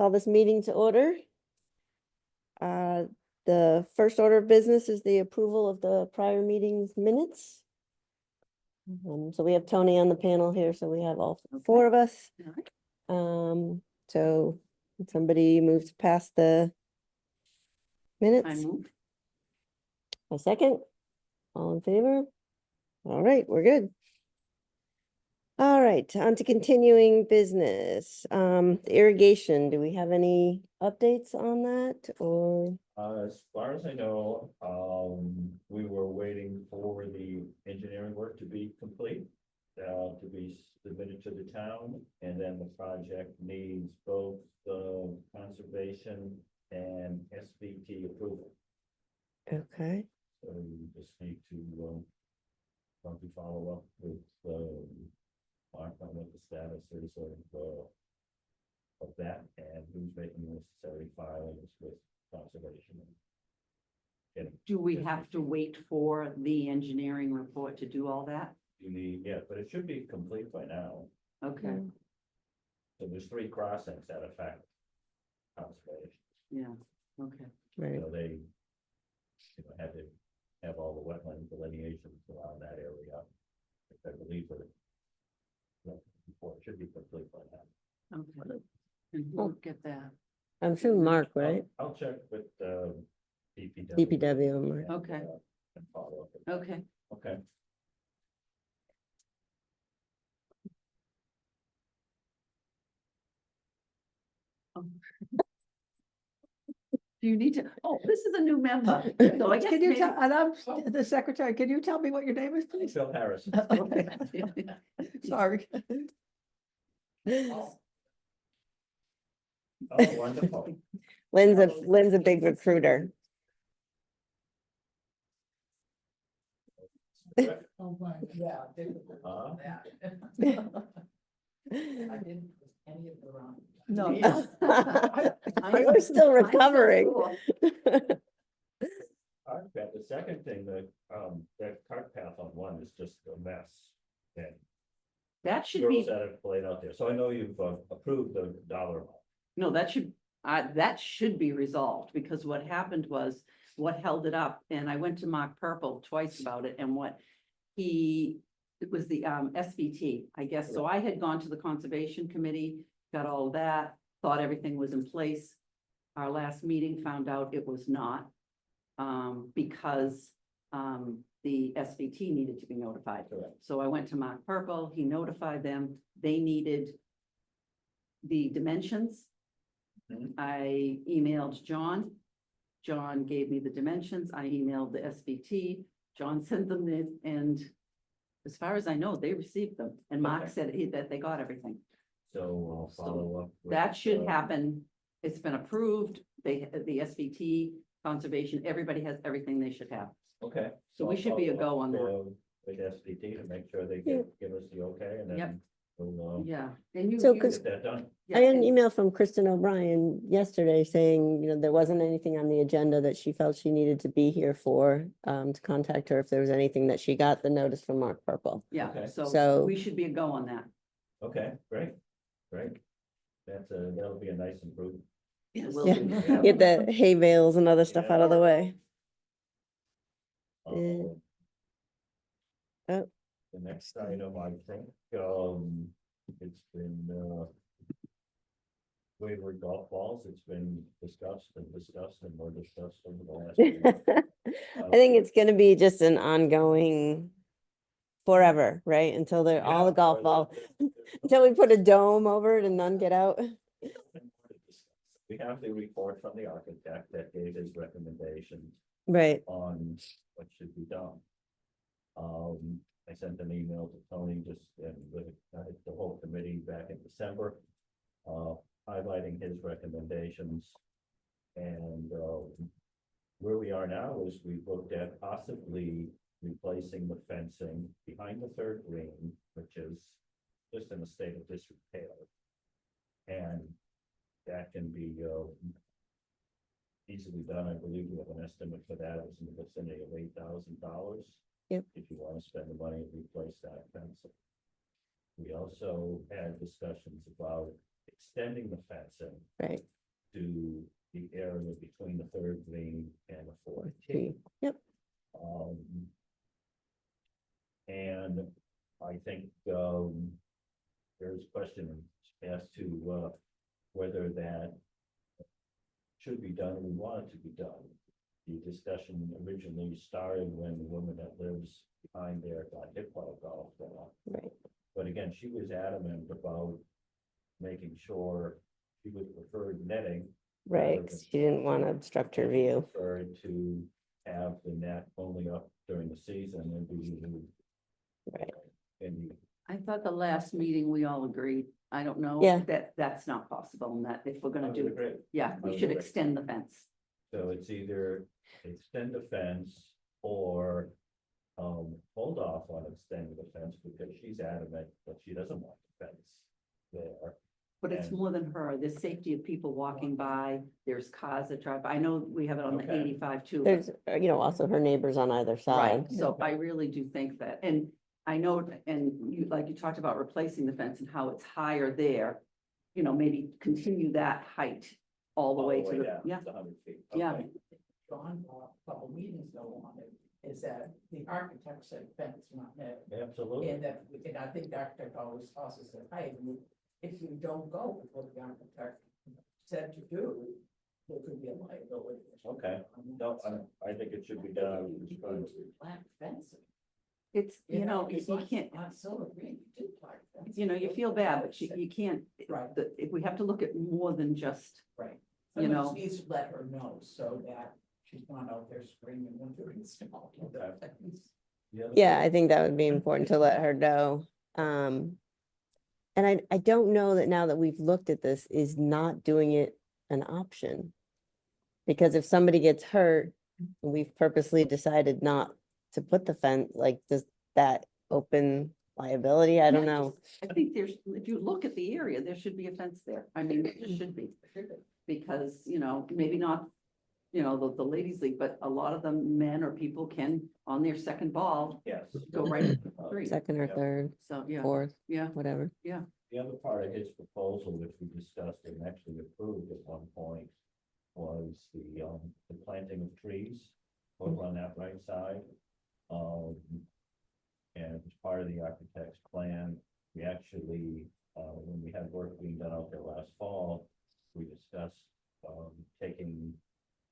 call this meeting to order. The first order of business is the approval of the prior meeting's minutes. So we have Tony on the panel here, so we have all four of us. So somebody moves to pass the I minutes. move. A second. All in favor? All right, we're good. All right, on to continuing business. Irrigation, do we have any updates on that or? As far as I know, we were waiting for the engineering work to be complete, to be submitted to the town, and then the project needs both the conservation and SBT approval. Okay, So you just need to, probably follow up with, Mark on what the status is of that, and who's making the necessary filings with conservation. And Do we have to wait for the engineering report to do all that? you need, yeah, but it should be complete by now. Okay, So there's 3 crossings that affect conservation. yeah, okay. right. So they, had to have all the wetland delineations around that area. I believe that before it should be complete by now. Okay. And who will get that? I'm sure Mark, right? I'll check with DPW. DPW, Mark. and, Okay. And follow up. with that. Okay, Okay. do you need to, this is a new member. So I guess Can you maybe- tell, and I'm the secretary, can you tell me what your name is, please? Phil Harrison. Okay, sorry. Oh, wonderful. Lynn's a big recruiter. Oh, my, yeah. Uh, I didn't put any of the wrong. No. We're still recovering. I've got the second thing that cart path on 1 is just a mess. And That should girls be, that have played out there. So I know you've approved the dollar amount. no, that should be resolved, because what happened was, what held it up, and I went to Mark Purple twice about it, and it was the SVT, I guess. So I had gone to the Conservation Committee, got all of that, thought everything was in place. Our last meeting found out it was not, because the SVT needed to be notified. Correct. So I went to Mark Purple, he notified them, they needed the dimensions. Mhm. I emailed John. John gave me the dimensions. I emailed the SVT. John sent them in, and as far as I know, they received them. And Mark Okay. said that they got everything. So I'll follow up. with, That should happen. It's been approved. The SVT, conservation, everybody has everything they should have. Okay. So we I'll should be a follow go up, on that. With SBT to make sure they Yeah. give us the okay, and Yep. then we'll Yeah. And you. So, you- 'cause get that done. yeah, I got an and- email from Kristen O'Brien yesterday saying, there wasn't anything on the agenda that she felt she needed to be here for, to contact her if there was anything that she got the notice from Mark Purple. Yeah, Okay. so So- we should be a go on that. Okay, great. That'll be a nice improvement. Yes. Yeah. Yeah. Get the hay bales and other stuff out of the way. Uh, Oh. The next item, I think, it's been, Wayward Golf Balls, it's been discussed and more discussed over the last. few months. I think it's gonna be just an ongoing forever, right? Until they're all the Yeah, golf or ball, there's until we put a dome over it and none get out. nothing more to discuss. We have the report from the architect that gave his recommendations Right, on what should be done. I sent an email to Tony just, and with the whole committee back in December, highlighting his recommendations. And, where we are now is we've looked at possibly replacing the fencing behind the 3rd green, which is just in a state of disrepair. And that can be, easily done. I believe we have an estimate for that. It was in the vicinity of $8,000. Yep. If you want to spend the money to replace that fencing. We also had discussions about extending the fencing right, to the area between the third green and the fourth tee. three, yep, Um. And I think, there's a question as to, whether that should be done, and we want it to be done. The discussion originally started when the woman that lives behind there got hit by a golf ball. right, But again, she was adamant about making sure she would prefer netting. right, 'cause she didn't want to obstruct her view. Preferred to have the net only up during the season and be removed. Right. And I thought the last meeting, we all agreed, I don't know. Yeah. That that's not possible, and that if we're I gonna would do, agree. yeah, I we would should agree. extend the fence. So it's either extend the fence or hold off on extending the fence because she's adamant that she doesn't want the fence there. But it's And- more than her, there's safety of people walking by, there's cars that drive by, I know we have it on the Okay. 85 too. but- There's, also her neighbors on either side. Right, so I really do think that, and I know, and you, like you talked about replacing the fence and how it's higher there. You know, maybe continue that height all the way to the, down yeah, 100 feet. Yeah. Okay. John, a couple meetings ago on it, is that the architect said fence, not net. Absolutely. And that, and I think the architect always also said, hey, if you don't go with what the architect said to do, there could be a liability. Okay. No, I think it should be done. Black fencing. it's, you know, it's you like can't, On Silver Green, you did black fencing. you know, you feel bad, but you can't, Right. if we have to look at more than just, Right. you know. Someone needs to let her know so that she's not out there screaming when they're installing the Okay. fence. The other Yeah, thing- I think that would be important to let her know. And I don't know that now that we've looked at this, is not doing it an option? Because if somebody gets hurt, and we've purposely decided not to put the fence, like, does that open liability? I don't Yeah, know. I think there's, if you look at the area, there should be a fence there. I mean, there should be. Because, you know, maybe not, you know, the ladies league, but a lot of them, men or people can, on their second ball, Yes. go right into the three. Second or Yeah. third, So, yeah, fourth, yeah, whatever. The other part of his proposal, which we discussed and actually approved at one point, was the planting of trees over on that right side. And as part of the architect's plan, we actually, when we had work being done out there last fall, we discussed, taking,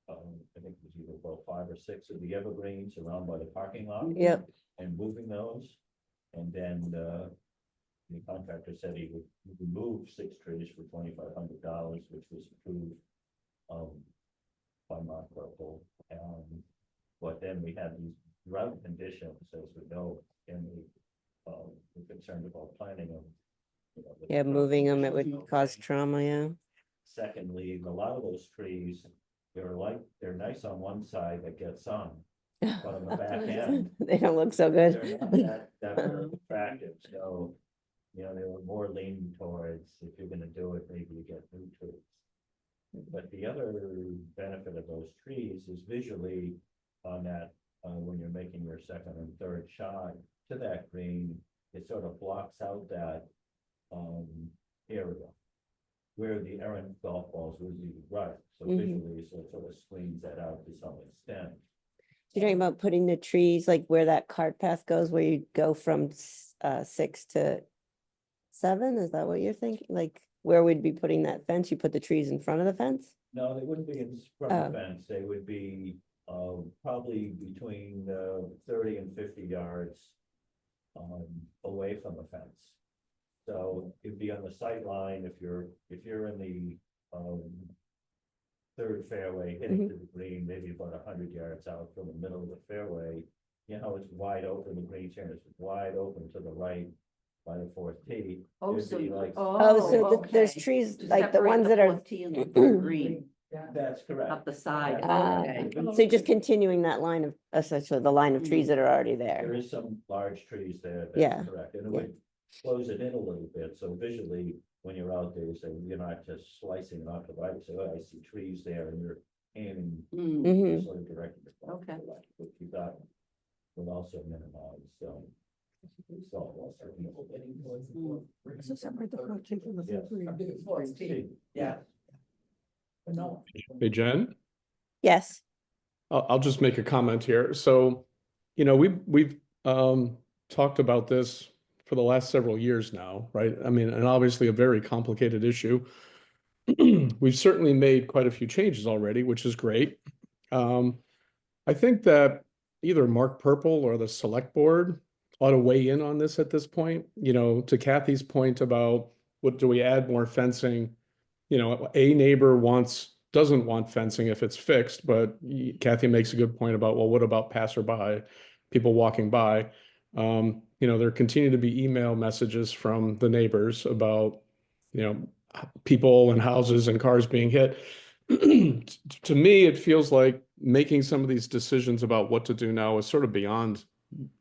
I think it was either about 5 or 6 of the evergreens around by the parking lot Yep, and moving those. And then, the contractor said he would remove 6 trees for $2,500, which was approved, by Mark Purple. But then we had these drought conditions, as we know, and we're concerned about planting them. you know, with yeah, drought moving them, it conditions, would cause okay. trauma, yeah. Secondly, a lot of those trees, they're nice on one side that get sun, but on the back end, They don't look so they're good. not that very attractive, so, you know, they were more leaning towards, if you're gonna do it, maybe you get new trees. But the other benefit of those trees is visually on that, when you're making your second and third shot to that green, it sort of blocks out that, area where the errant golf balls would be right, so Mhm. visually, so it sort of screens that out to some extent. You're talking about putting the trees, like where that cart path goes, where you go from 6 to 7, is that what you're thinking? Like, where we'd be putting that fence, you put the trees in front of the fence? No, they wouldn't be in front of the Oh. fence, they would be, probably between, 30 and 50 yards. Away from the fence. So it'd be on the sight line if you're in the, third fairway, hitting to the green, maybe about 100 yards out from the middle of the fairway. You know, it's wide open, the green turn is wide open to the right by the fourth tee. Oh, It'd so, be like- Oh, so there's okay. trees, To like the separate ones that are, fourth tee and the third green That's correct. up the side. Ah, Okay. so you're just continuing that line of, essentially the line of trees that are already There there. is some large trees there, Yeah, that's correct, and it yeah. would close it in a little bit, so visually, when you're out there, you say, you're not just slicing it off the right, you say, oh, I see trees there, and you're aiming, Mm, Mhm. sort of directing. the golf Okay. to the left, which you thought would also minimize, So, People getting towards the floor. So separate the 14th from the Yeah. 13th. I think it's 14, yeah. But no. Hey, Jen, Yes, I'll just make a comment here. So, we've talked about this for the last several years now, right? I mean, and obviously a very complicated issue. We've certainly made quite a few changes already, which is great. I think that either Mark Purple or the select board ought to weigh in on this at this point. To Kathy's point about what do we add more fencing? A neighbor doesn't want fencing if it's fixed, but Kathy makes a good point about, well, what about passerby, people walking by? There continue to be email messages from the neighbors about, people and houses and cars being hit. To me, it feels like making some of these decisions about what to do now is sort of beyond,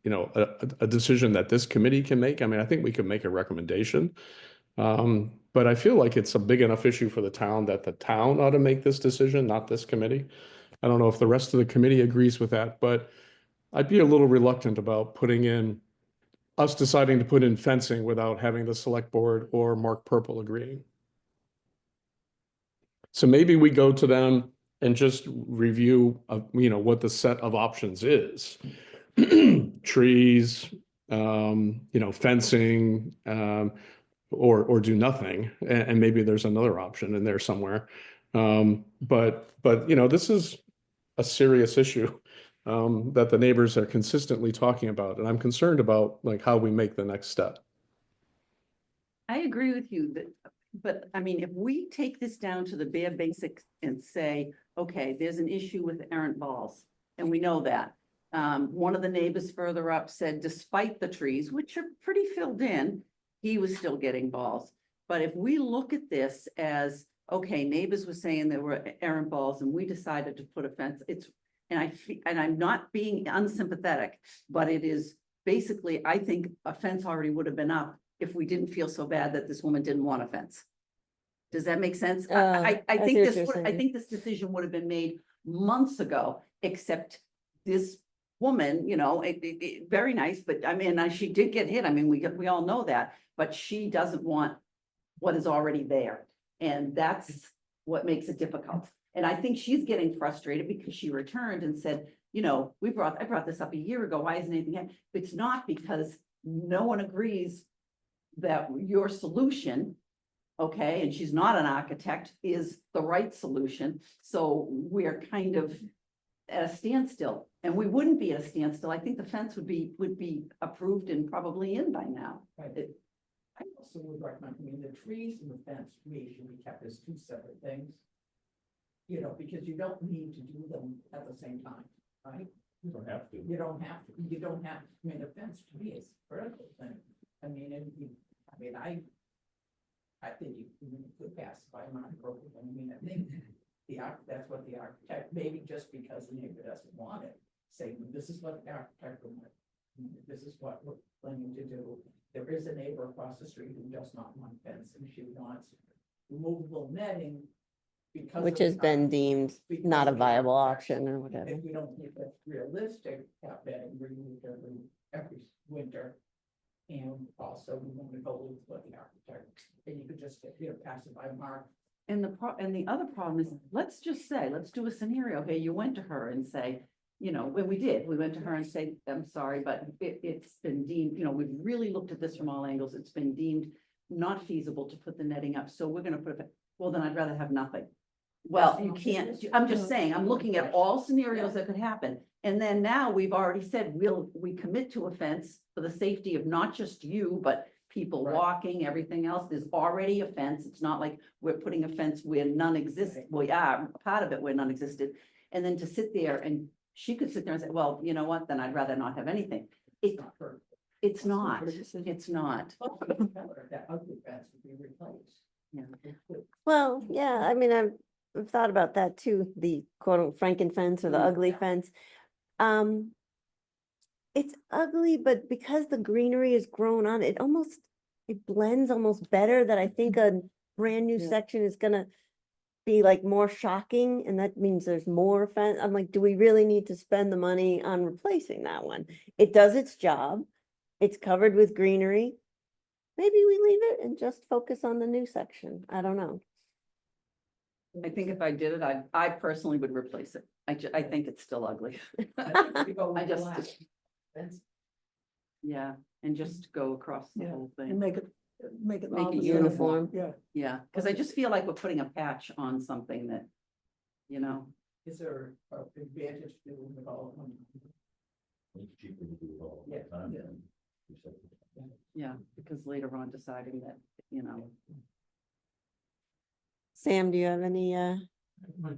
a decision that this committee can make. I mean, I think we could make a recommendation. But I feel like it's a big enough issue for the town that the town ought to make this decision, not this committee. I don't know if the rest of the committee agrees with that, but I'd be a little reluctant about us deciding to put in fencing without having the select board or Mark Purple agreeing. So maybe we go to them and just review, what the set of options is. Trees, fencing, or do nothing, and maybe there's another option in there somewhere. But this is a serious issue that the neighbors are consistently talking about, and I'm concerned about like how we make the next step. I agree with you but I mean, if we take this down to the bare basics and say, okay, there's an issue with errant balls, and we know that. One of the neighbors further up said, despite the trees, which are pretty filled in, he was still getting balls. But if we look at this as, okay, neighbors were saying there were errant balls and we decided to put a fence, and I'm not being unsympathetic, but it is basically, I think a fence already would have been up if we didn't feel so bad that this woman didn't want a fence. Does that make sense? I I think see what you're I saying. think this decision would have been made months ago, except this woman, very nice, but I mean, she did get hit. I mean, we all know that, but she doesn't want what is already there. And that's what makes it difficult. And I think she's getting frustrated because she returned and said, I brought this up a year ago. Why isn't anything happening? It's not because no one agrees that your solution, okay, and she's not an architect, is the right solution. So we're kind of at a standstill, and we wouldn't be at a standstill. I think the fence would be approved and probably in by now. Right. I also would recommend, the trees and the fence, to me, should be kept as two separate things. Because you don't need to do them at the same time, right? you don't have to. You don't have to, the fence to me is a critical thing. I think you could pass by Mark Purple. I think that's what the architect, maybe just because the neighbor doesn't want it, say, this is what the architect would want. This is what we're planning to do. There is a neighbor across the street who does not want fence, and she wants removable netting. Because which of has the been architect- deemed because not a of the viable architects. option or whatever. If we don't think that's realistic, have netting removed every winter. And also, we want to go with what the architect, and you could just, pass it by Mark. And the other problem is, let's do a scenario. Okay, you went to her and say, when we went to her and say, I'm sorry, but it's been deemed, we've really looked at this from all angles. It's been deemed not feasible to put the netting up. So we're gonna put it, well, then I'd rather have nothing. Well, you can't, I'm just saying, I'm looking at all scenarios that could happen. And then now we've already said, we commit to a fence for the safety of not just you, but people Right. walking, everything else. There's already a fence. It's not like we're putting a fence where none exists. We are part of it where none existed. And then to sit there and she could sit there and say, well, you know what, then I'd rather not have anything. Not her. It's not, it's not. That ugly fence would be replaced. Yeah. Well, yeah, I mean, I've thought about that too, the quote Franken fence or the ugly Yeah. fence. It's ugly, but because the greenery is grown on, it blends almost better, that I think a brand new Yeah. section is gonna be like more shocking, and that means there's more fence. I'm like, do we really need to spend the money on replacing that one? It does its job. It's covered with greenery. Maybe we leave it and just focus on the new section. I don't know. I think if I did it, I personally would replace it. I think it's still ugly. I think if you go I with just, black, that's- yeah, and just go across the Yeah, whole And thing. make it Make all it the same. uniform. Yeah. Yeah, because I just feel like we're putting a patch on something that, you know, Is there an advantage to doing it all? at once? It's cheaper to do it all Yeah, the time yeah. than. you said. yeah, because later on deciding that, you know. Sam, do you have any,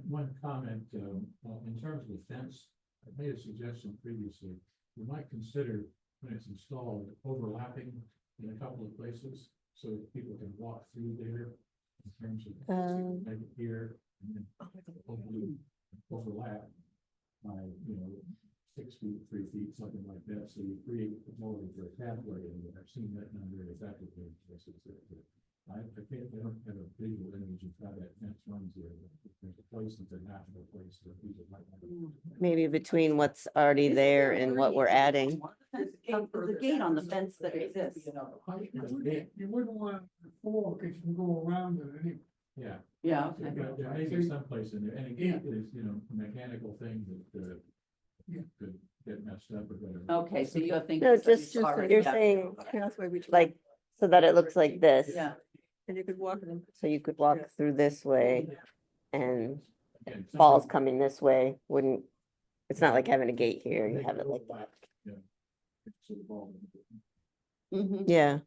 One comment, in terms of the fence, I made a suggestion previously, you might consider when it's installed overlapping in a couple of places, so that people can walk through there in terms of maybe here and then hopefully overlap by, 6 feet, 3 feet, something like that, so you create more of a pathway, and I've seen that done very effectively in places that. I don't have a visual image of how that fence runs there, but there's a place that's a natural place that people might want to. maybe between what's already Isn't there a and what gate we're on adding? the There's fence? There's a gate on the fence that There could be exists. another You wouldn't want it before, because you can go around it anyway. Yeah, Yeah, so okay. there may be someplace in there, and again, there's, a mechanical thing that, could get messed up or whatever. Okay, so you're thinking. No, something just, already- you're yeah. saying Pathway between. like, so that it looks like this. Yeah, And you could walk in. So you could walk through this way and Again, balls something- coming this way wouldn't, it's not like having a gate here, you have it like that. Yeah. So the ball- mhm. Yeah,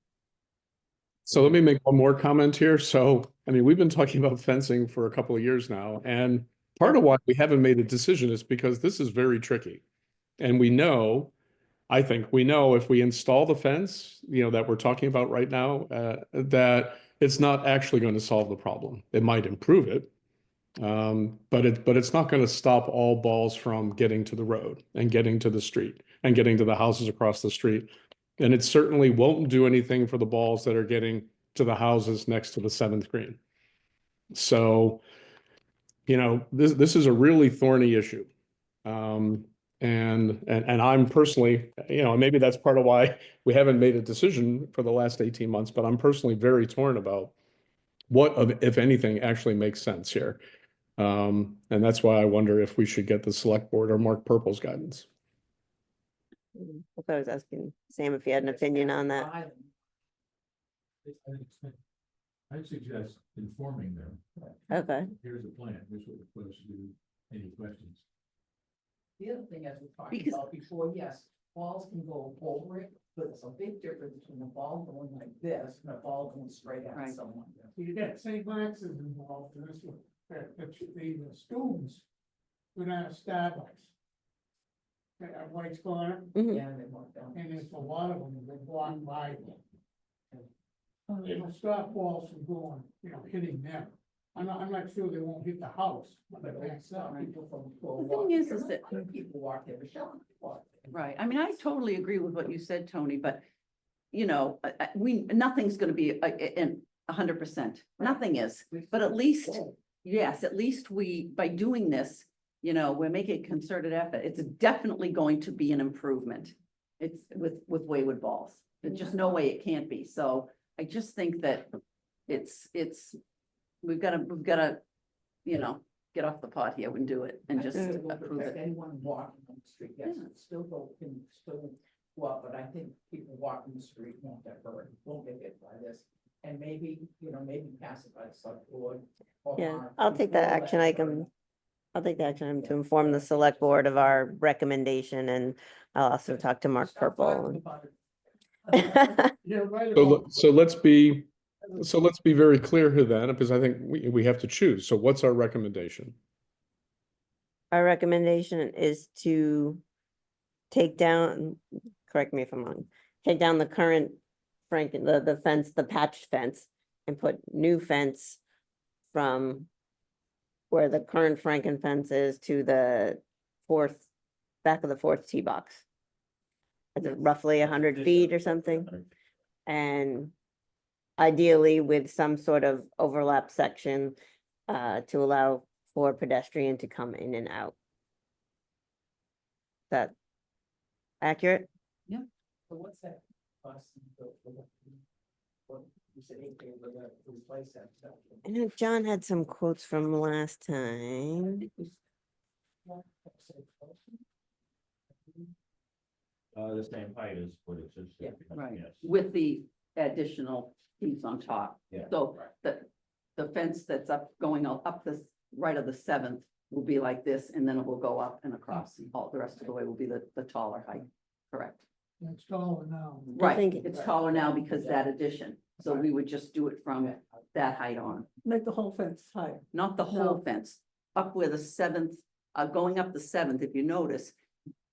So let me make one more comment here. So, I mean, we've been talking about fencing for a couple of years now, and part of why we haven't made a decision is because this is very tricky. And we know, I think we know if we install the fence, that we're talking about right now, that it's not actually going to solve the problem. It might improve it. But it's not going to stop all balls from getting to the road and getting to the street and getting to the houses across the street. And it certainly won't do anything for the balls that are getting to the houses next to the 7th green. So, this is a really thorny issue. And I'm personally, maybe that's part of why we haven't made a decision for the last 18 months, but I'm personally very torn about what, if anything, actually makes sense here. And that's why I wonder if we should get the select board or Mark Purple's guidance. I was asking Sam if he had an opinion on that. I'd suggest informing them, Okay, here's the plan, here's what we're supposed to do, any questions? The other thing, as we talked Because- about before, yes, balls can go over it, but there's a big difference between a ball going like this and a ball going straight at Right. someone. You got St. Mark's is involved in this one, the students go down to Starbucks. At White's Corner, mhm. Yeah, and they walk down. and there's a lot of them that walk by them. It'll stop balls from going, hitting them. I'm not sure they won't hit the house, but But they that's not people from. The thing is that- People walk there, Michelle walk there. Right, I mean, I totally agree with what you said, Tony, but, nothing's gonna be in 100%, nothing is. But at least, yes, at least by doing this, we're making a concerted effort. It's definitely going to be an improvement. It's with wayward balls. There's just no way it can't be. So I just think that we've gotta, get off the pot here and do it and just I think it will approve protect it. anyone walking on the street, yes, Yeah. it's still can still go up, but I think people walking the street won't get hurt, won't get hit by this. And maybe, maybe pass it by the select board. or Yeah, Mark I'll take that before action item. I'll take the action item to inform the Yeah. select board of our recommendation, and I'll also talk to Mark Stop talking Purple. about it. You're right So, about. so let's be very clear here then, because I think we have to choose. So what's our recommendation? Our recommendation is to take down, correct me if I'm wrong, take down the current the fence, the patched fence, and put new fence from where the current Franken fence is to the back of the 4th tee box. Is it roughly 100 feet or something? And ideally with some sort of overlap section to allow for pedestrian to come in and out. Is that accurate? So what's that? cost what you said, to replace that stuff. I know John had some quotes from last time. The same height as what exists. Yeah, Right, Yes. with the additional piece on top. Yeah. So the fence that's going up this, right of the seventh will be like this, and then it will go up and across, and all the rest of the way will be the taller height, correct? It's taller now. Right, think- it's taller now because that addition, so we would just do it from that height on, Make the whole fence higher. not the whole fence. Up where the seventh, going up the seventh, if you notice,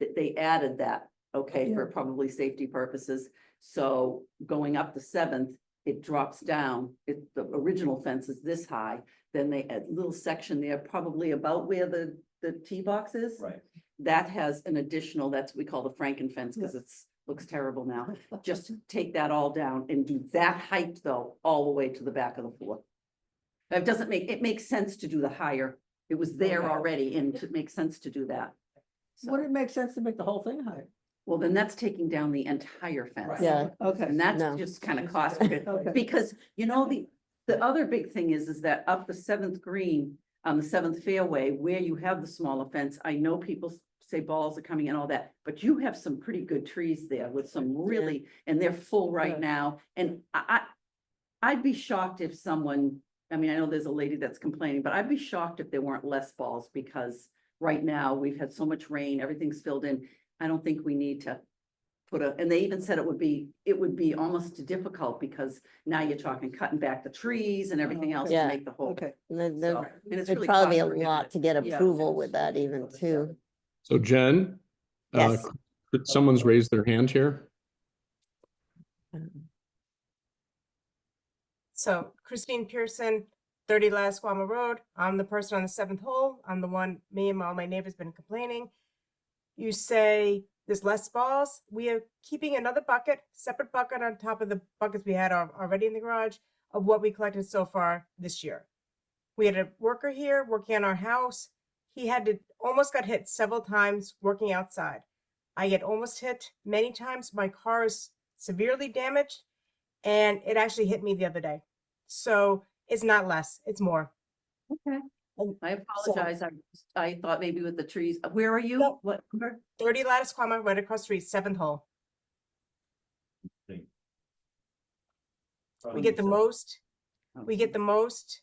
that they added that, okay, for probably safety purposes. So going up the seventh, it drops down, the original fence is this high, then they add a little section there, probably about where the tee box is. Right. That has an additional, that's what we call the Franken fence, because looks terrible now. Just take that all down and do that height though, all the way to the back of the floor. It doesn't make, it makes sense to do the higher. It was there Okay. already and it makes sense to do that. So, Would it make sense to make the whole thing higher? well, then that's taking down the entire fence. Right. Yeah, Okay, And that's No. just kind of cost prohibitive. okay. Because, you know, the other big thing is that up the seventh green, on the seventh fairway, where you have the smaller fence, I know people say balls are coming and all that, but you have some pretty good trees there with some really, and they're full right Yeah. now. And I'd be shocked if someone, I mean, I know there's a lady that's complaining, but I'd be shocked if there weren't less balls, because right now, we've had so much rain, everything's filled in. I don't think we need to and they even said it would be almost difficult, because now you're talking cutting back the trees and everything else to Yeah. make the whole. Okay. and then So, there- and it's there'd really probably be cost a lot to get prohibitive. Yeah. approval with that even too. So Jen? Yes. Someone's raised their hand here. So Christine Pearson, 30 Lasquama Road. I'm the person on the seventh hole. I'm the one, me and all my neighbors been complaining. You say there's less balls. We are keeping another bucket, separate bucket on top of the buckets we had already in the garage of what we collected so far this year. We had a worker here working on our house. He almost got hit several times working outside. I get almost hit many times. My car is severely damaged, and it actually hit me the other day. So it's not less, it's more. Okay. And I apologize. I thought maybe with the trees. Where are you? No. What number? 30 Latticequama, right across the street, seventh hole. We get the most, we get the most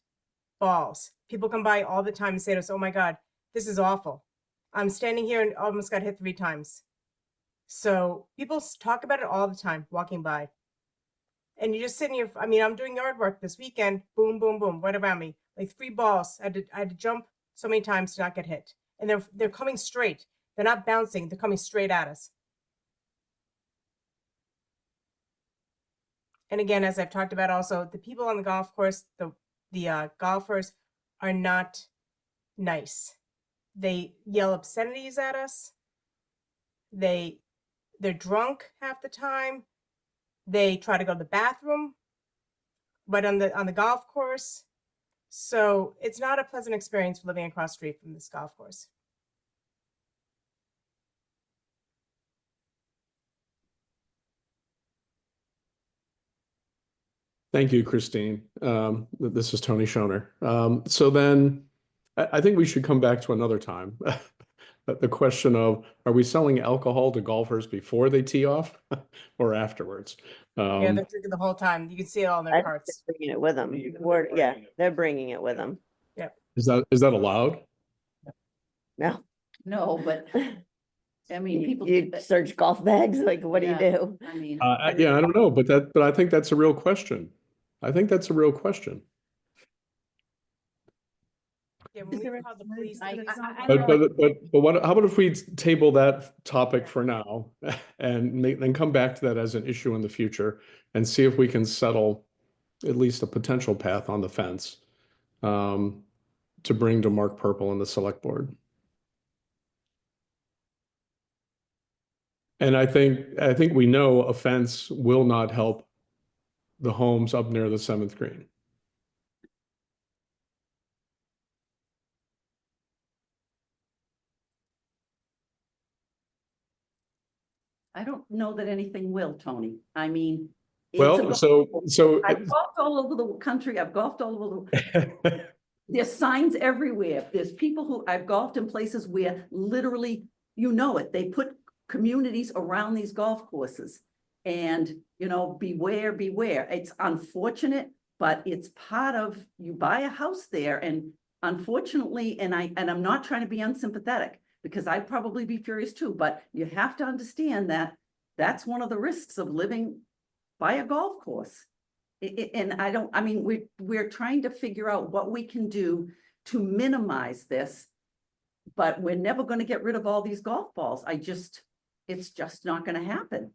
balls. People come by all the time and say to us, oh my God, this is awful. I'm standing here and almost got hit 3 times. So people talk about it all the time, walking by. And you're just sitting here, I mean, I'm doing yard work this weekend, boom, boom, boom, right around me. Like 3 balls. I had to jump so many times to not get hit. And they're coming straight. They're not bouncing, they're coming straight at us. And again, as I've talked about also, the people on the golf course, the golfers are not nice. They yell obscenities at us. They're drunk half the time. They try to go to the bathroom, right on the golf course. So it's not a pleasant experience living across the street from this golf course. Thank you, Christine. This is Tony Schoner. So then I think we should come back to another time. The question of, are we selling alcohol to golfers before they tee off or afterwards? Yeah, they're drinking the whole time. You can see it all in I their think carts. they're bringing it with them. Even if Word- they're yeah, bringing it. they're bringing it with them. Is that allowed? No. No, but I mean, people. You search golf bags, like what do you Yeah. do? I mean. Yeah, I don't know, but I think that's a real question. I think that's a real question. Yeah, when we called the police. But what, how about if we table that topic for now and then come back to that as an issue in the future and see if we can settle at least a potential path on the fence to bring to Mark Purple and the select board. And I think we know a fence will not help the homes up near the 7th green. I don't know that anything will, Tony. I mean. it's a Well, golf so, course. so. I've golfed all over the country. I've golfed all over the, there's signs everywhere. There's people who, I've golfed in places where literally, you know it, they put communities around these golf courses. And, beware, beware. It's unfortunate, but it's part of, you buy a house there and unfortunately, and I'm not trying to be unsympathetic because I'd probably be furious too, but you have to understand that that's one of the risks of living by a golf course. And we're trying to figure out what we can do to minimize this. But we're never gonna get rid of all these golf balls. It's just not gonna happen.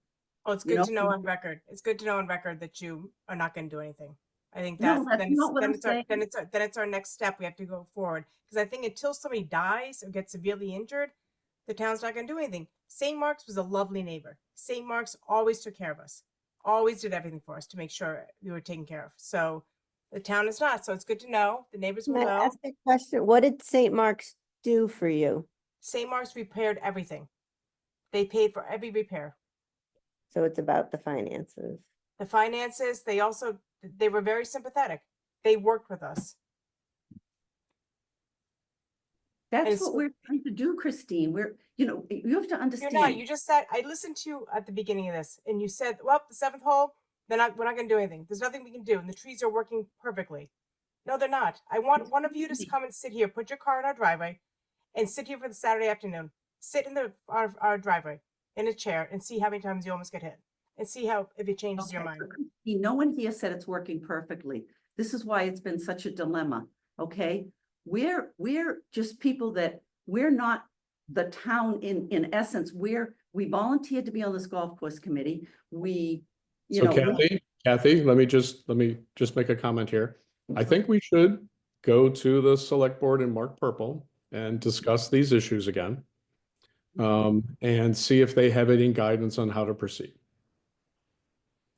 Well, it's You good to know- know on record. It's good to know on record that you are not going to do anything. I think No, that's, that's then it's, not what then I'm it's our, then saying. it's our next step. We have to go forward. Because I think until somebody dies or gets severely injured, the town's not going to do anything. St. Mark's was a lovely neighbor. St. Mark's always took care of us, always did everything for us to make sure we were taken care of. So the town is not. So it's good to know. The neighbors will Can I know. ask a question? What did St. Mark's do for you? St. Mark's repaired everything. They paid for every repair. So it's about the finances. The finances, they were very sympathetic. They worked with us. That's And what so- we're trying to do, Christine. you have to You're understand. not, you just said, I listened to you at the beginning of this and you said, well, the seventh hole, we're not gonna do anything. There's nothing we can do and the trees are working perfectly. No, they're not. I want one of you to come and sit here, put your car in our driveway and sit here for the Saturday afternoon. Sit in our driveway in a chair and see how many times you almost get hit and see if it changes your Okay, mind. but Christine, no one here said it's working perfectly. This is why it's been such a dilemma, okay? We're just people that, we're not the town in essence. We volunteered to be on this golf course committee. We, So Kathy, let me just make a comment here. I think we should go to the select board and Mark Purple and discuss these issues again. And see if they have any guidance on how to proceed.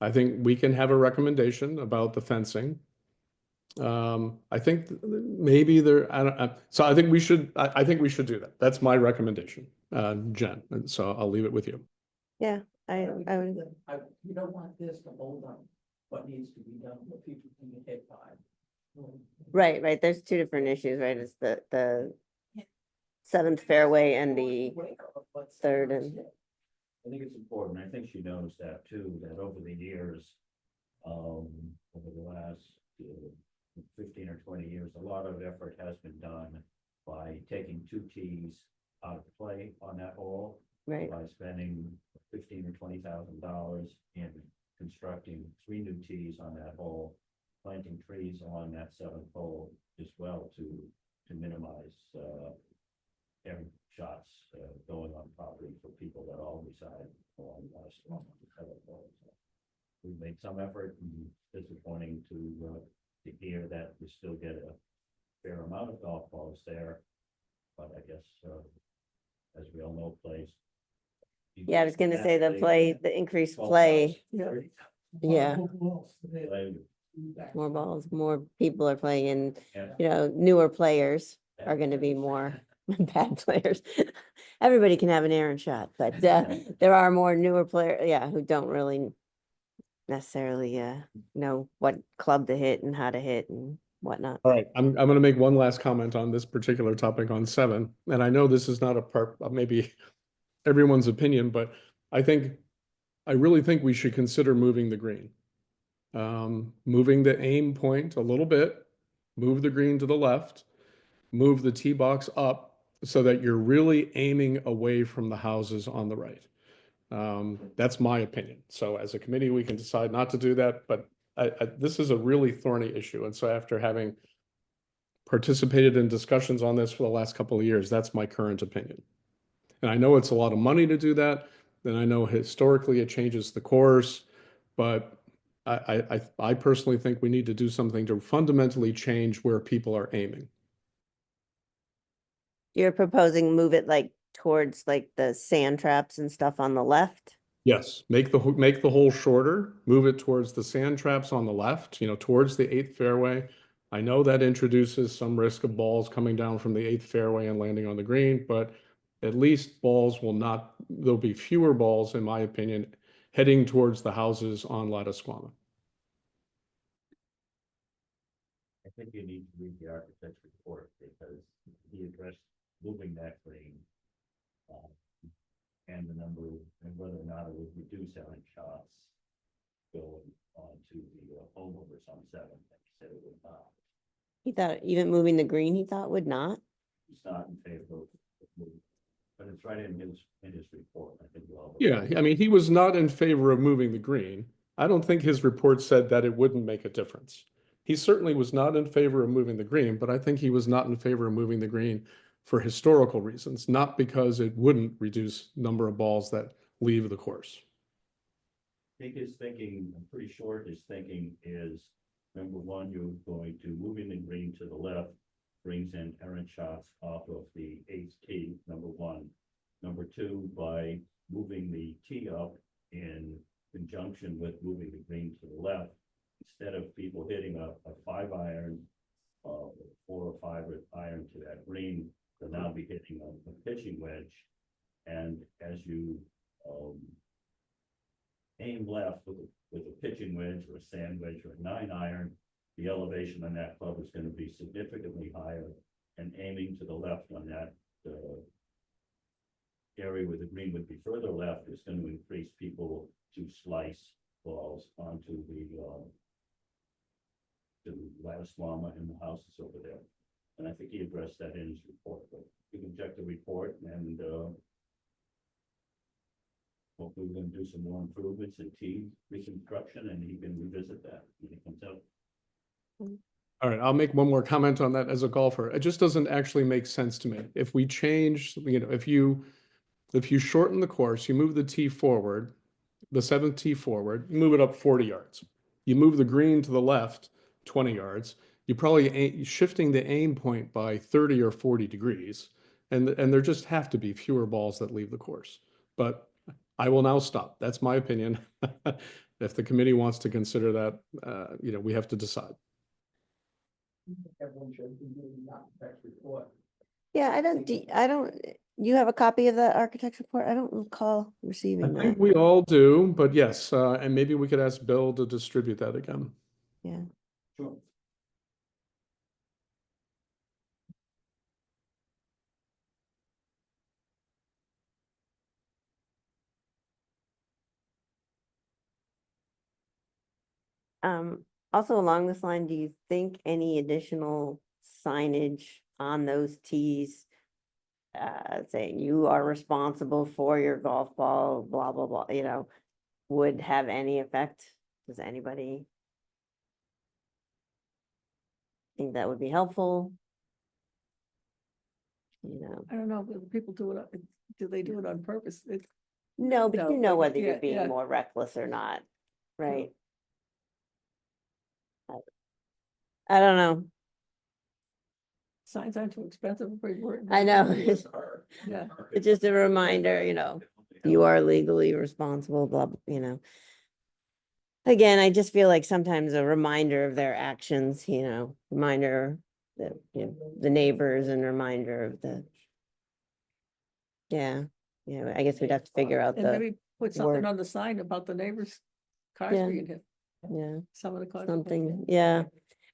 I think we can have a recommendation about the fencing. I think maybe so I think we should do that. That's my recommendation, Jen. And so I'll leave it with you. Yeah, I would. You don't want this to hold up what needs to be done, what people can get hit by. Right. There's two different issues, right? It's the seventh fairway and the third and. I think it's important. I think she knows that too, that over the years, over the last 15 or 20 years, a lot of effort has been done by taking 2 tees out of play on that hole. Right. By spending $15,000 or $20,000 in constructing 3 new tees on that hole, planting trees along that 7th hole as well to minimize every shots going on property for people that all reside along the 7th hole. So we've made some effort, and it's disappointing to hear that we still get a fair amount of golf balls there. But I guess, as we all know, plays. Yeah, I was gonna say the increased play. Yeah. More balls, more people are playing and, newer players are gonna be more bad players. Everybody can have an errant shot, but there are more newer players, who don't really necessarily know what club to hit and how to hit and whatnot. All right, I'm gonna make one last comment on this particular topic on 7, and I know this is not a part of maybe everyone's opinion, but I really think we should consider moving the green. Moving the aim point a little bit, move the green to the left, move the tee box up so that you're really aiming away from the houses on the right. That's my opinion. So as a committee, we can decide not to do that, but this is a really thorny issue. And so after having participated in discussions on this for the last couple of years, that's my current opinion. And I know it's a lot of money to do that. And I know historically it changes the course, but I personally think we need to do something to fundamentally change where people are aiming. You're proposing move it like towards like the sand traps and stuff on the left? Yes, make the hole shorter, move it towards the sand traps on the left, towards the 8th fairway. I know that introduces some risk of balls coming down from the 8th fairway and landing on the green, but at least balls will not, there'll be fewer balls, in my opinion, heading towards the houses on Latticequama. I think you need to read the architect's report because he addressed moving that green. And the number, and whether or not it would reduce errant shots going on to the homeowners on 7th. He said it would not. He thought even moving the green, he thought would not. He's not in favor of moving, but it's right in his report. I think you all. Yeah, I mean, he was not in favor of moving the green. I don't think his report said that it wouldn't make a difference. He certainly was not in favor of moving the green, but I think he was not in favor of moving the green for historical reasons, not because it wouldn't reduce number of balls that leave the course. I think his thinking, I'm pretty sure his thinking is, number one, you're going to moving the green to the left brings in errant shots off of the 8th tee, number one. Number two, by moving the tee up in conjunction with moving the green to the left, instead of people hitting a 5-iron, 4 or 5 iron to that green, they'll now be hitting a pitching wedge. And as you aim left with a pitching wedge or a sand wedge or a 9-iron, the elevation on that club is going to be significantly higher, and aiming to the left on that area where the green would be further left is going to increase people to slice balls onto the Latticequama and the houses over there. And I think he addressed that in his report, but you can check the report and hopefully we're gonna do some more improvements in tee reconstruction and he can revisit that when he comes out. All right, I'll make one more comment on that as a golfer. It just doesn't actually make sense to me. If we change, if you shorten the course, you move the tee forward, the 7th tee forward, you move it up 40 yards. You move the green to the left 20 yards. You're probably shifting the aim point by 30 or 40 degrees. And there just have to be fewer balls that leave the course. But I will now stop. That's my opinion. If the committee wants to consider that, we have to decide. Everyone should be doing the architect's report. Yeah, I don't, you have a copy of the architect's report? I don't recall I receiving think that. we all do, but yes, and maybe we could ask Bill to distribute that again. Yeah. Sure. Also along this line, do you think any additional signage on those tees saying you are responsible for your golf ball, blah, blah, blah, would have any effect? Does anybody think that would be helpful? I don't know, but people do it, do they do it on purpose? No, but No, you know but whether you're yeah, being yeah. more reckless or not, right? I don't know. Signs aren't too expensive. I know. Yeah. It's just a reminder, you are legally responsible, blah, Again, I just feel like sometimes a reminder of their actions, reminder that, the neighbors and reminder of I guess we'd have to figure out And the, maybe put something word. on the sign about the neighbors' cars Yeah. being hit, yeah, some of the cars. something, yeah.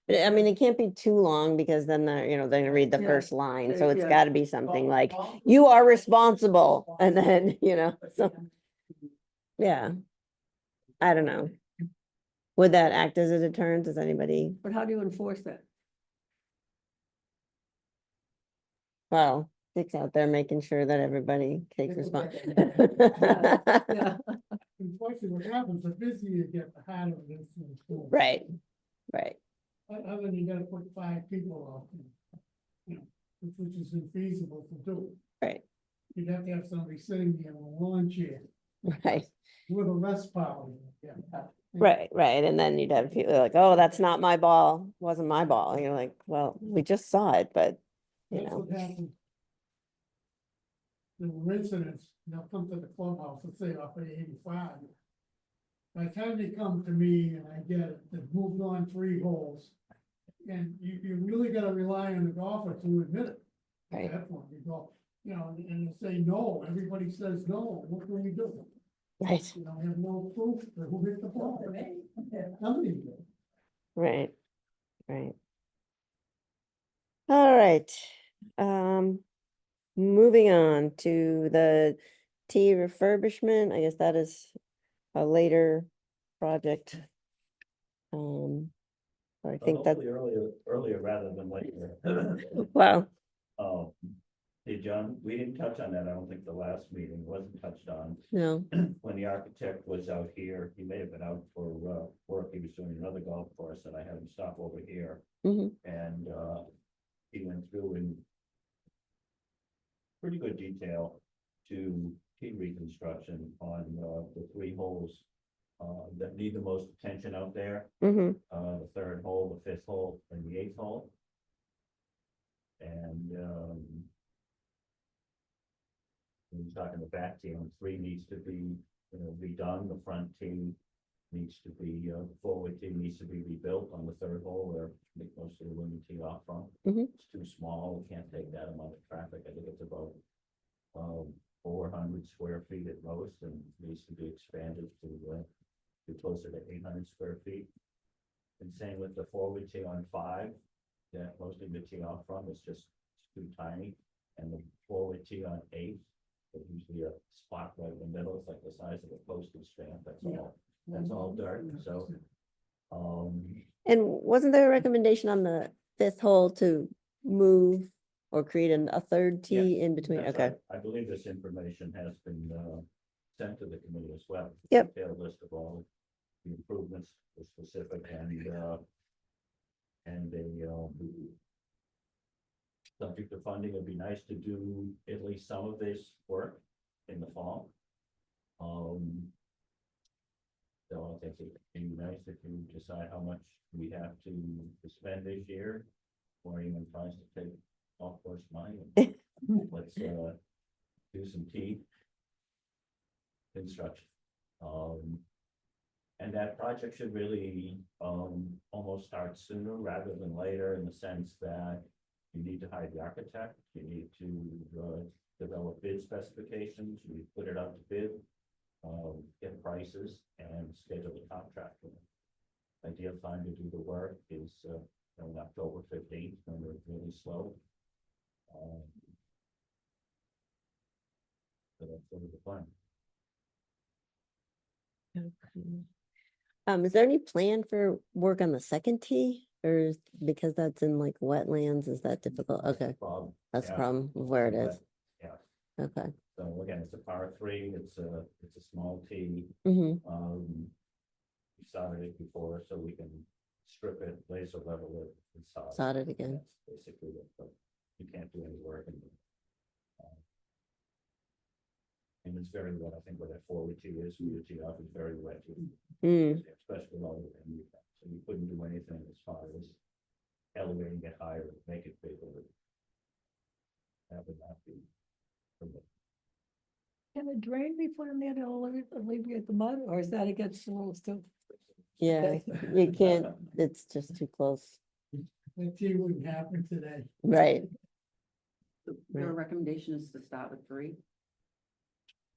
But I mean, it can't be too long because then they're gonna read the Yeah, first line, so it's yeah. gotta be something like, you are responsible, and then, so, yeah. I don't know. Would that act as a deterrent? Does anybody, But how do you enforce that? well, Dick's out there making sure that everybody takes Yeah. Yeah, Unfortunately, what happens, the busier you get, the harder it is to enforce. Right, right, Other than you gotta put 5 people off, which is infeasible to do. right, You'd have to have somebody sitting there in a lawn chair right, with a rest power. right, and then you'd have people like, oh, that's not my ball, wasn't my ball, and you're like, well, we just saw it, but, That's what happened. There were incidents, they'll come to the clubhouse, let's say off of 85. By the time they come to me and I get it, they've moved on 3 holes. And you really gotta rely on the golfer to admit it. At Right. that point, you go, you know, and they say no, everybody says no, what can we do? Right, You know, we have no proof that who hit the ball. Somebody did. right, right. All right, moving on to the T refurbishment, I guess that is a later project. I think that, Hopefully earlier rather than later. wow, Oh, hey, John, we didn't touch on that. I don't think the last meeting wasn't touched on. no, When the architect was out here, he may have been out for, work. He was doing another golf course and I had him stop over here. hmm And, he went through in pretty good detail to tee reconstruction on, the 3 holes that need the most attention out there. hmm The 3rd hole, the 5th hole, and the 8th hole. And, when you're talking the back tee on 3 needs to be, redone, the front tee needs to be, the forward tee needs to be rebuilt on the 3rd hole where I think most of the women tee off from. Mhm. It's too small, we can't take that amount of traffic, I think it's about, 400 square feet at most, and needs to be expanded to closer to 800 square feet. And same with the forward tee on 5, that most of the tee off from is just too tiny, and the forward tee on 8, there's usually a spot right in the middle, it's like the size of a postage stamp, that's all dirt, so. And wasn't there a recommendation on the 5th hole to move or create a third tee in between? that's Okay, right. I believe this information has been, sent to the committee as well. Yep. Detailed list of all the improvements, the specific and subject to funding, it'd be nice to do at least some of this work in the fall. So I think it'd be nice if you decide how much we have to spend this year, or even tries to take off course money. And let's do some tee construction. And that project should really almost start sooner rather than later, in the sense that you need to hire the architect, you need to develop bid specifications, you need to put it out to bid, get prices, and schedule the contractor. Ideal time to do the work is on October 15th, when we're really slow. So that's sort of the plan. is there any plan for work on the second tee? Or because that's in like wetlands, is that difficult? That's the Okay, problem. that's the Yeah. problem of where it is. Yeah. Okay, So again, it's a par 3, it's a small tee. hmm We started it before, so we can strip it, laser level it, and sod. Sod it again. That's basically it, but you can't do any work in it. And it's very wet, I think where that forward tee is, where your tee off is very wet, especially all the way. So you couldn't do anything as far as elevating it higher, make it bigger. That would not be. permitted. Can it drain before in there to alleviate the mud, or is that against the rules too? Yeah, you can't, it's just too close, That tee wouldn't happen today. right? Your Right. recommendation is to start with 3?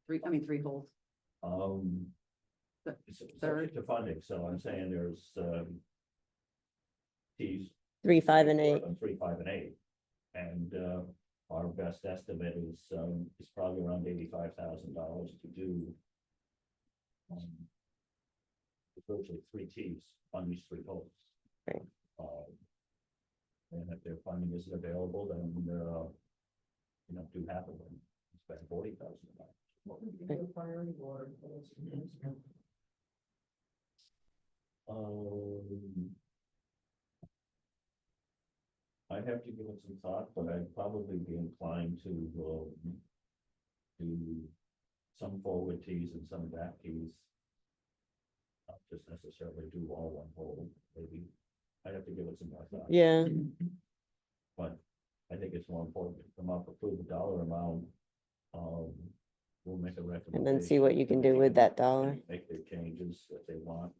3 holes. The It's third. subject to funding, so I'm saying there's, T's. 3, 5, and 8. 3, 5, and 8. And, our best estimate is probably around $85,000 to do. Virtually 3 Ts on these 3 holes. Right. And if their funding isn't available, then, do half of them, spend $40,000. What would be the priority order for those units? I'd have to give it some thought, but I'd probably be inclined to do some forward tees and some back tees. Not just necessarily do all one hole, maybe. I'd have to give it some more thought. Yeah, But I think it's more important to come up, approve a dollar amount. We'll make a recommendation. and then see what you can do with that dollar. Make their changes that they want.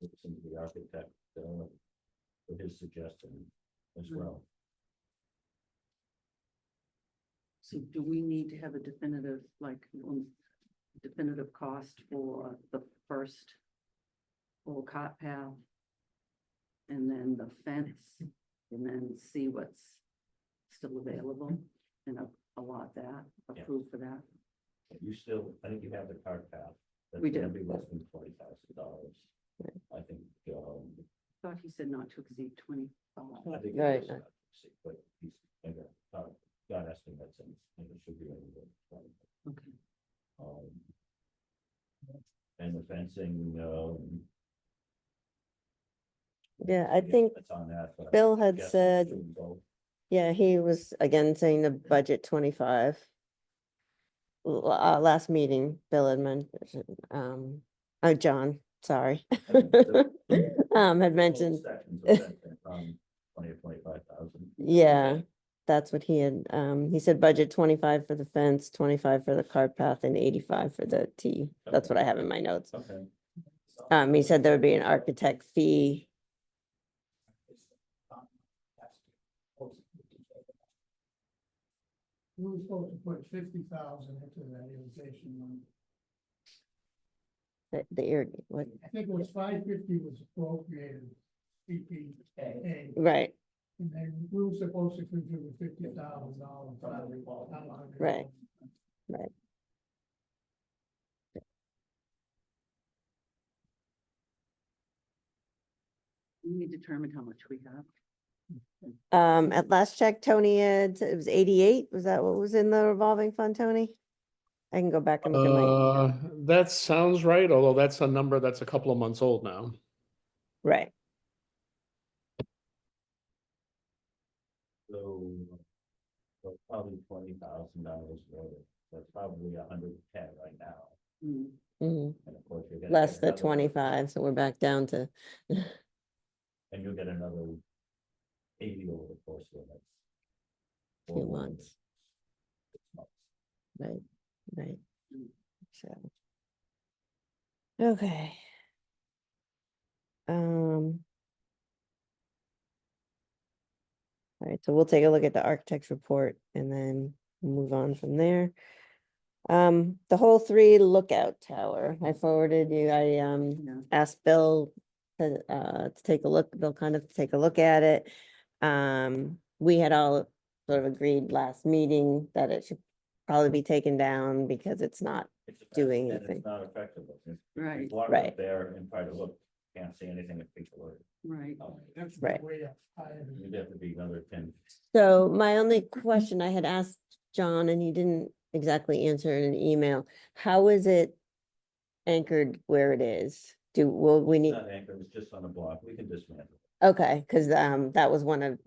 Listen to the architect, with his suggestion as well. So do we need to have a definitive, definitive cost for the first full cart path? And then the fence, and then see what's still available and allot that, Yeah. approve for that? You still, I think you have the cart path. That's We gonna do. be less than $20,000. I think, Thought he said not to exceed 20. I think. it Right. is, but he's, got estimates and it should be over 20. Okay. And the fencing, Yeah, I think that's on that. but I Bill had guess said- shouldn't go. Yeah, he was again saying the budget 25. Last meeting, Bill had mentioned, John, sorry. Had mentioned, Sections of fencing from 20 to 25,000. yeah, that's what he had, he said budget 25 for the fence, 25 for the cart path and 85 for the T. That's what I have in my notes. Okay. He said there would be an architect fee. We were supposed to put 50,000 into that irrigation money. What, I think it was 550 was appropriated, CPA. right, And then we were supposed to contribute $50,000. Right. right. We determined how much we have. At last check, Tony had, it was 88. Was that what was in the revolving fund, Tony? I can go back and look at my, That sounds right, although that's a number that's a couple of months old now. right, So probably $20,000 more. That's probably 110 right now. Mm. mhm. And of course, you're gonna Less get than another- 25, so we're back down to, And you'll get another 80 over the course of the next. Few 4 months. 6 months. right, right. So. Okay. All right, so we'll take a look at the architect's report and then move on from there. The whole 3 lookout tower, I forwarded you, I Yeah. asked Bill to take a look, Bill kind of take a look at it. We had all sort of agreed last meeting that it should probably be taken down because it's not, It's effective, Doing and anything. It's not effective. If Right. you walk Right. up there and try to look, can't see anything if people are, Right. That's Right. way up higher. you'd have to be another 10. so my only question, I had asked John and he didn't exactly answer in an email. How is it anchored where it is? Will we need? Not anchored, it's just on a block. We can dismantle. Okay, because that was one of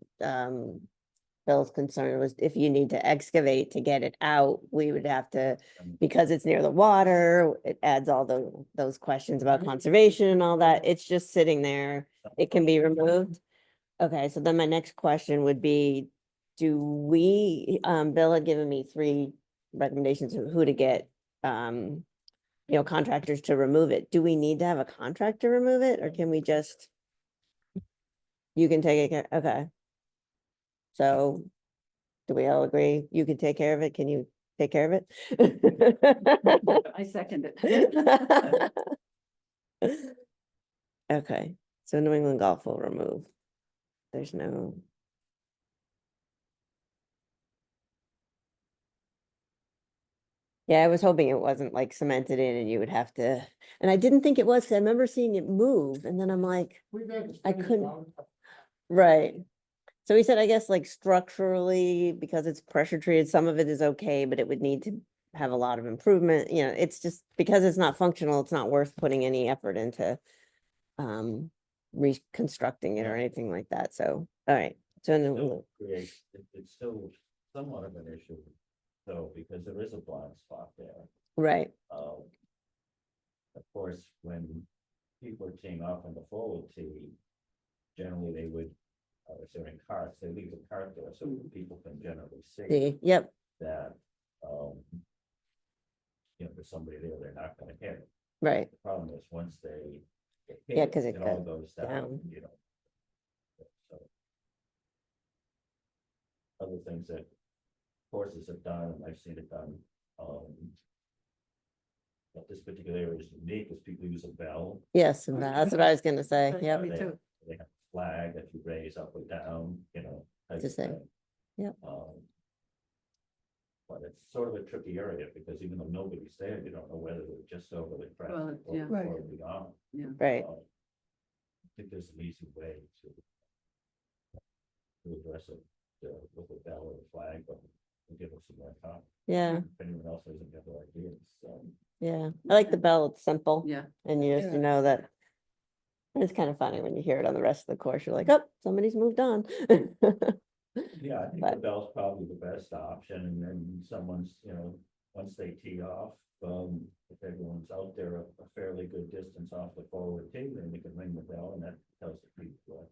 Bill's concern was if you need to excavate to get it out, we would have to, because it's near the water, it adds all those questions about conservation and all that. It's just sitting there. It can be removed. Okay, so then my next question would be, do we, Bill had given me 3 recommendations of who to get, contractors to remove it. Do we need to have a contractor remove it or can we just? You can take it, okay. So, do we all agree? You can take care of it? Can you take care of it? I second it. Okay, so New England Golf will remove. There's no. Yeah, I was hoping it wasn't like cemented in and you would have to, and I didn't think it was, because I remember seeing it move and then I'm like, We've had to I spend couldn't- about- right. So he said, I guess like structurally, because it's pressure treated, some of it is okay, but it would need to have a lot of improvement, it's just, because it's not functional, it's not worth putting any effort into reconstructing it or anything like that, so, all right. So then Still creates, it's still somewhat of an issue, though, because there is a blind spot there. right, Of course, when people are teeing off on the forward tee, generally they would, if they're in carts, they leave the cart there so that people can generally see see, yep, that, there's somebody there, they're not gonna hit it. right, The problem is, once they get Yeah, hit, 'cause it it all goes goes down. down. So. Other things that courses have done, and I've seen it done, but this particular area is unique, because people use a bell. Yes, and that's what I was gonna say, Right. yep. Me They too. have- They have a flag that you raise up or down, type To of say, thing. yep. But it's sort of a tricky area, because even though nobody's there, you don't know whether they're just over the track Well, or yeah. Right. or beyond. Right, I think there's an easy way to address it, with a bell or a flag, but we'll give us some more time. yeah, If anyone else has any other ideas, yeah. I like the bell, it's simple. Yeah. And you just, Yeah. you know that. And it's kind of funny when you hear it on the rest of the course, you're like, oh, somebody's moved on. yeah, I think the But- bell's probably the best option, and then someone's, once they tee off, if everyone's out there a fairly good distance off the forward tee, then they can ring the bell, and that tells the people,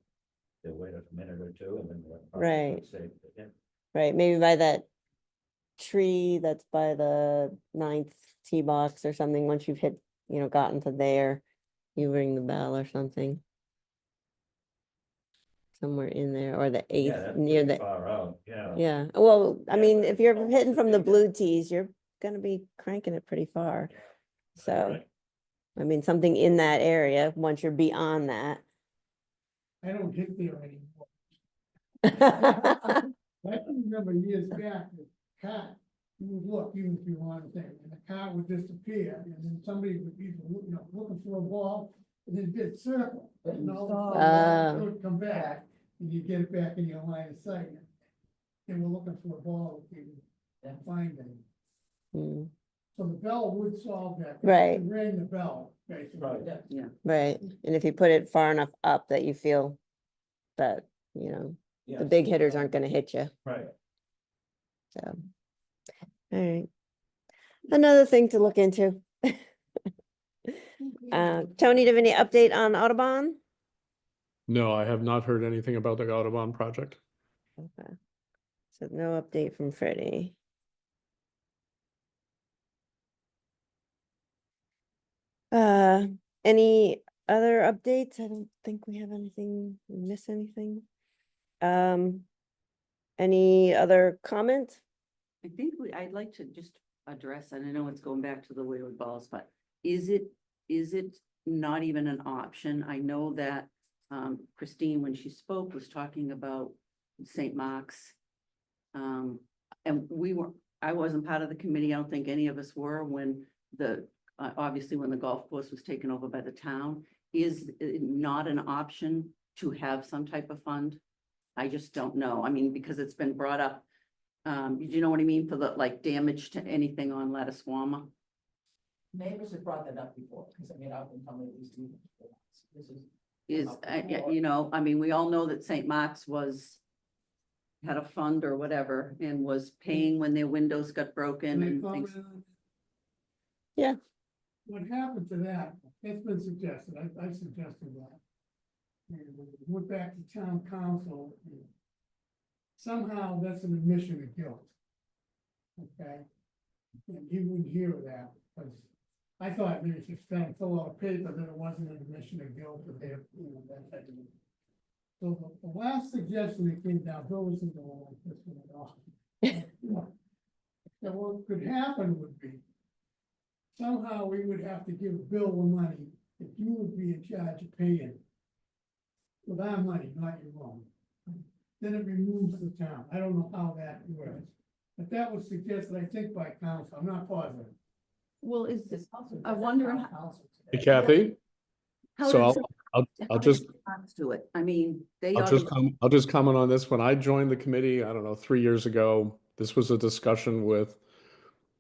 they'll wait a minute or two, and then they're probably Right. safe again. Right, maybe by that tree that's by the 9th tee box or something, once you've hit, gotten to there, you ring the bell or something. Somewhere in there, or the Yeah, 8th, that's near pretty the, far out, yeah. yeah, well, I Yeah, mean, but if you're almost hitting the from the thing blue tees, you're gonna be cranking it pretty far. So, Right. I mean, something in that area, once you're beyond that. I don't hit there anymore. I can remember years back, the car, you would look, even if you wanted to, and the car would disappear, and then somebody would be, looking for a ball, and then get circle, and all of a sudden, it would come back, and you get it back in your line of sight. They were looking for a ball, if you didn't find it. Hmm, So the bell would solve that. Right. You rang the bell, basically. Right. Yeah. right, and if you put it far enough up that you feel that, the Yes. big hitters aren't gonna hit you, Right. so. All right. Another thing to look into. Tony, do you have any update on Audubon? No, I have not heard anything about the Audubon project. Okay. So no update from Freddie. Any other updates? I don't think we have anything, we miss anything. Any other comment? I think I'd like to just address, and I know it's going back to the wayward balls, but is it not even an option? I know that Christine, when she spoke, was talking about St. Mark's. And I wasn't part of the committee. I don't think any of us were when obviously when the golf course was taken over by the town. Is it not an option to have some type of fund? I just don't know. I mean, because it's been brought up. Do you know what I mean, for the damage to anything on Latticewarma? Neighbors have brought that up before, because I mean, I've been telling these people, this Is, I mean, we all know that St. Mark's had a fund or whatever and was paying when their windows got broken Can I and comment things. on that? Yeah. What happened to that, it's been suggested, I suggested that. And we went back to town council. And somehow that's an admission of guilt. Okay? And he wouldn't hear that, because I thought maybe it's just fill out a paper that it wasn't an admission of guilt, that they, that type of thing. So the last suggestion that came down, Bill was in the one like this one at all. So what could happen would be, somehow we would have to give Bill the money that you would be in charge of paying. With our money, not your own. Then it removes the town. I don't know how that works. But that was suggested, I think, by council. I'm not positive. Well, is This council I does wonder have how- council Hey, today. Kathy, how so did I'll how just, did St. Mark's do it? I mean, they. I'll just obviously- I'll just comment on this. When I joined the committee, I don't know, 3 years ago, this was a discussion with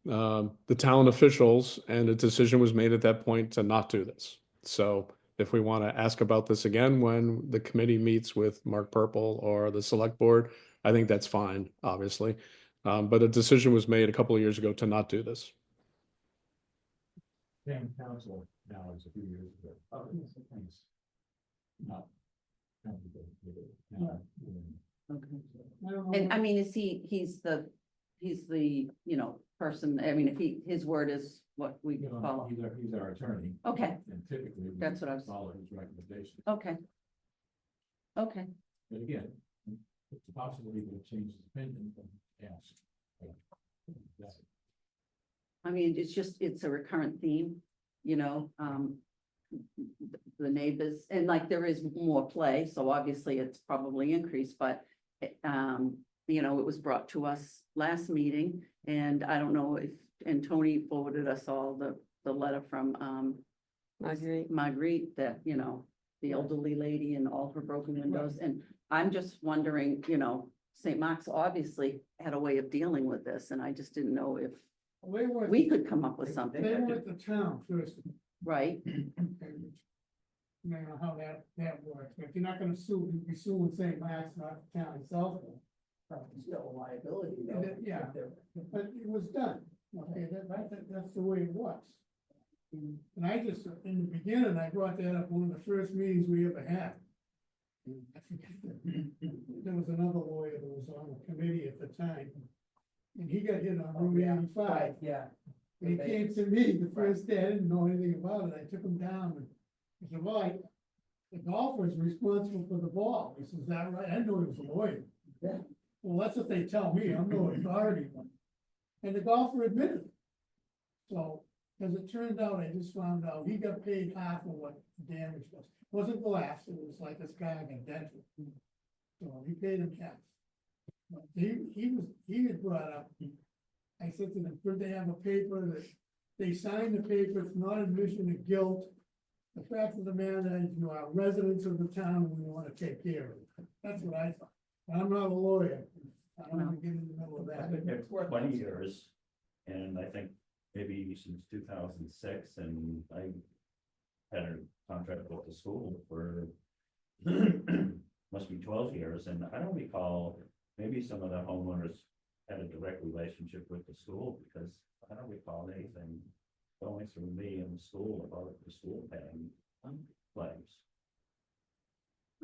the town officials, and a decision was made at that point to not do this. So if we want to ask about this again when the committee meets with Mark Purple or the select board, I think that's fine, obviously. But a decision was made a couple of years ago to not do this. Town council now is a few years ago. Oh, yes, thanks. Not. Now, Okay. I don't know. And I mean, he's the, person, I mean, if his word is what we you know, follow. he's our attorney. Okay, And typically. we That's what I was- Follow his recommendation. okay. Okay, But again, it's a possibility that change his opinion and ask. I mean, it's a recurrent theme, you know, the neighbors, and like there is more play, so obviously it's probably increased, but you know, it was brought to us last meeting, and I don't know if, and Tony forwarded us all the letter from Marguerite, that, you know, the elderly lady and all her broken windows, and I'm just wondering, you know, St. Mark's obviously had a way of dealing with this, and I just didn't know if They went, we could come up with something, they went to town first. right? Okay, which, I don't know how that works, but if you're not gonna sue, you'd be suing St. Mark's, not the town itself. Probably still a liability though. Yeah. if they're- But it was done, okay, that's the way it was. And I just, in the beginning, I brought that up, one of the first meetings we ever had. I forget, there was another lawyer that was on the committee at the time. And he got hit on Oh, Route yeah, 85. right, yeah. And he came to me the first day, I didn't know anything about it, I took him down and I said, well, the golfer's responsible for the ball. He says, is that right? I didn't know he was a lawyer. Yeah. Well, that's what they tell me, I'm no authority. And the golfer admitted it. So, as it turned out, I just found out he got paid half of what the damage was. It wasn't glass, it was like this guy got dented. So he paid him half. But he had brought up, I said to them, could they have a paper that they signed the paper, it's not admission of guilt. The fact of the matter is, you are residents of the town and we want to take care of it. That's what I thought. I'm not a lawyer. I don't want to get in the middle of I've that. been there for 20 years, and I think maybe since 2006, and I had a contract with the school for must be 12 years, and I don't recall, maybe some of the homeowners had a direct relationship with the school, because I don't recall anything going through me in the school about the school paying claims.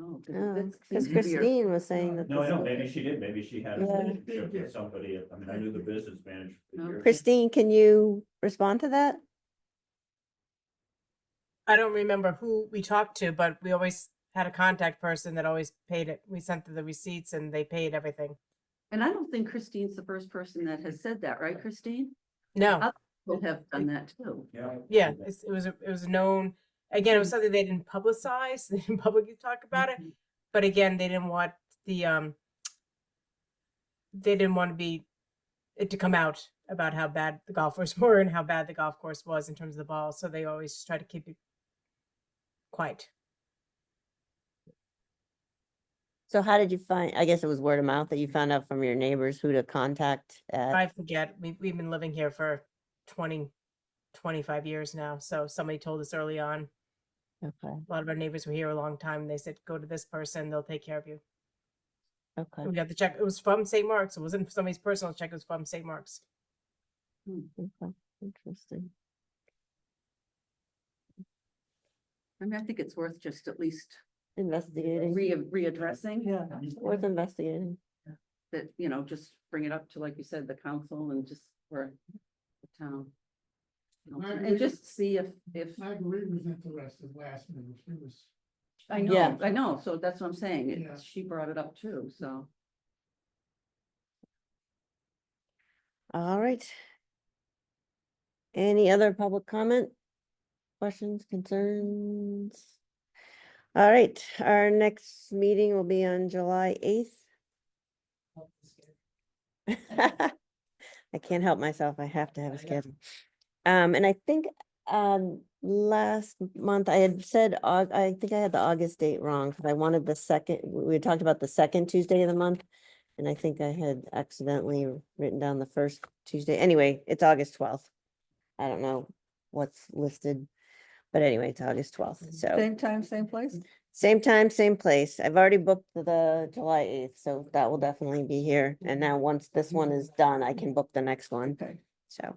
Oh, Because seems to be a- Christine was saying that. No, I the- know, maybe she did, maybe she had a Yeah. relationship with somebody, I mean, I knew the business manager for No. years. Christine, can you respond to that? I don't remember who we talked to, but we always had a contact person that always paid it. We sent the receipts and they paid everything. And I don't think Christine's the first person that has said that, right, Christine? No, Other people have done that too. Yeah. yeah, it was a known, again, it was something they didn't publicize, they didn't publicly talk about it. But again, they didn't want they didn't want it to come out about how bad the golfers were and how bad the golf course was in terms of the ball. So they always try to keep it quiet. So how did you find, I guess it was word of mouth that you found out from your neighbors who to contact at, I forget, we've been living here for 25 years now. So somebody told us early on, okay, a lot of our neighbors were here a long time. They said, go to this person, they'll take care of you. okay, And we got the check. It was from St. Mark's. It wasn't somebody's personal check. It was from St. Mark's. okay, interesting. I mean, I think it's worth just at least Investigating, readdressing. Yeah. worth investigating. That, you know, just bring it up to, like you said, the council and just for the town. And just see if, Marguerite was interested last minute, she was. Yeah. I know, so that's what I'm saying, Yeah. she brought it up too, so. All right. Any other public comment? Questions, concerns? All right, our next meeting will be on July 8th. I can't help myself, I have to have a schedule. And I think, last month I had said, I think I had the August date wrong, because I wanted the second, we had talked about the second Tuesday of the month. And I think I had accidentally written down the first Tuesday. Anyway, it's August 12th. I don't know what's listed, but anyway, it's August 12th, so. Same time, same place? Same time, same place. I've already booked the July 8th, so that will definitely be here. And now once this one is done, I can book the next one. Okay. So.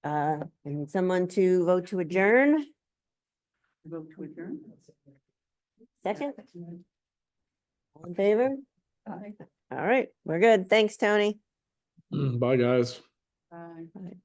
And someone to vote to adjourn, Vote to adjourn. second, all in favor? Aye. All right, we're good. Thanks, Tony. Bye, guys. Bye. Bye.